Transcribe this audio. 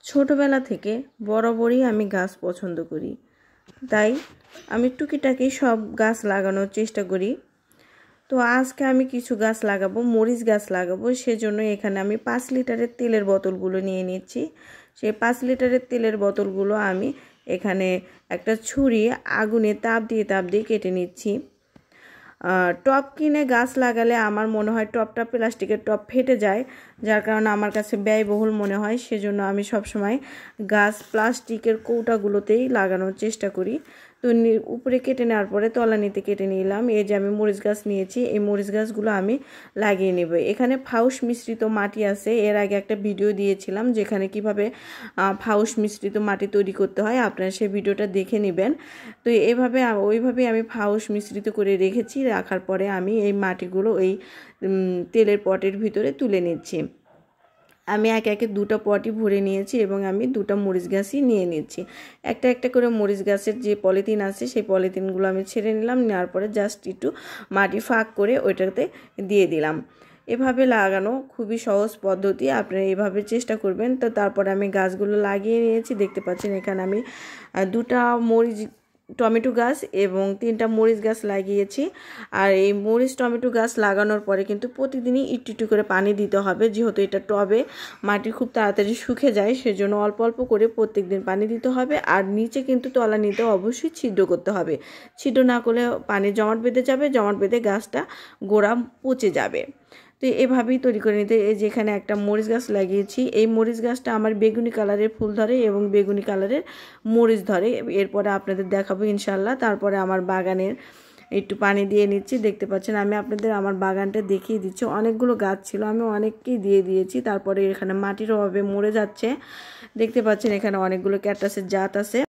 ছোটবেলা থেকে বরাবরই আমি গাছ পছন্দ করি, তাই আমি টুকিটাকি সব গাছ লাগানোর চেষ্টা করি। তো আজকে আমি কিছু গাছ লাগাবো, মরিচ গাছ লাগাবো। সেজন্য এখানে আমি 5 লিটারের তেলের বোতলগুলো নিয়ে নিচ্ছি। সেই 5 লিটারের তেলের বোতলগুলো আমি এখানে একটা ছুরি আগুনে তাপ দিয়ে কেটে নিচ্ছি। টব কিনে গাছ লাগালে আমার মনে হয় টবটা প্লাস্টিকের টব ফেটে যায়, যার কারণে আমার কাছে ব্যয়বহুল মনে হয়। সেজন্য আমি সবসময় গাছ প্লাস্টিকের কৌটাগুলোতেই লাগানোর চেষ্টা করি। তো উপরে কেটে নেওয়ার পরে তলানিতে কেটে নিলাম। এই যে আমি মরিচ গাছ নিয়েছি, এই মরিচ গাছগুলো আমি লাগিয়ে নেব। এখানে ফাউস মিশ্রিত মাটি আছে, এর আগে একটা ভিডিও দিয়েছিলাম যেখানে কিভাবে ফাউস মিশ্রিত মাটি তৈরি করতে হয়, আপনারা সেই ভিডিওটা দেখে নেবেন। তো ওইভাবে আমি ফাউস মিশ্রিত করে রেখেছি। রাখার পরে আমি এই মাটিগুলো এই তেলের পটের ভিতরে তুলে নিচ্ছি। আমি একে একে 2টা পটই ভরে নিয়েছি এবং আমি 2টা মরিচ গাছই নিয়ে নিচ্ছি। একটা একটা করে মরিচ গাছের যে পলিথিন আছে সেই পলিথিনগুলো আমি ছেড়ে নিলাম। নেওয়ার পরে জাস্ট একটু মাটি ফাঁক করে ওইটাতে দিয়ে দিলাম। এভাবে লাগানো খুবই সহজ পদ্ধতি, আপনারা এভাবে চেষ্টা করবেন। তো তারপরে আমি গাছগুলো লাগিয়ে নিয়েছি। দেখতে পাচ্ছেন এখানে আমি 2টা টমেটো গাছ এবং 3টা মরিচ গাছ লাগিয়েছি। আর এই মরিচ টমেটো গাছ লাগানোর পরে কিন্তু প্রতিদিনই একটু করে পানি দিতে হবে, যেহেতু এটা টবে মাটি খুব তাড়াতাড়ি শুকিয়ে যায়। সেজন্য অল্প অল্প করে প্রত্যেকদিন পানি দিতে হবে। আর নিচে কিন্তু তলানিতে অবশ্যই ছিদ্র করতে হবে। ছিদ্র না করলে পানি জমাট বেঁধে যাবে, জমাট বেঁধে গাছটা গোড়া পচে যাবে। তো এভাবেই তৈরি করে নিতে। এই যেখানে একটা মরিচ গাছ লাগিয়েছি, এই মরিচ গাছটা আমার বেগুনি কালারের ফুল ধরে এবং বেগুনি কালারের মরিচ ধরে। এরপরে আপনাদের দেখাবো ইনশাল্লাহ। তারপরে আমার বাগানের একটু পানি দিয়ে নিচ্ছি। দেখতে পাচ্ছেন আমি আপনাদের আমার বাগানটা দেখিয়ে দিচ্ছি। অনেকগুলো গাছ ছিল, আমি অনেককেই দিয়ে দিয়েছি। তারপরে এখানে মাটির অভাবে মরে যাচ্ছে। দেখতে পাচ্ছেন এখানে অনেকগুলো ক্যাকটাসের জাত আছে।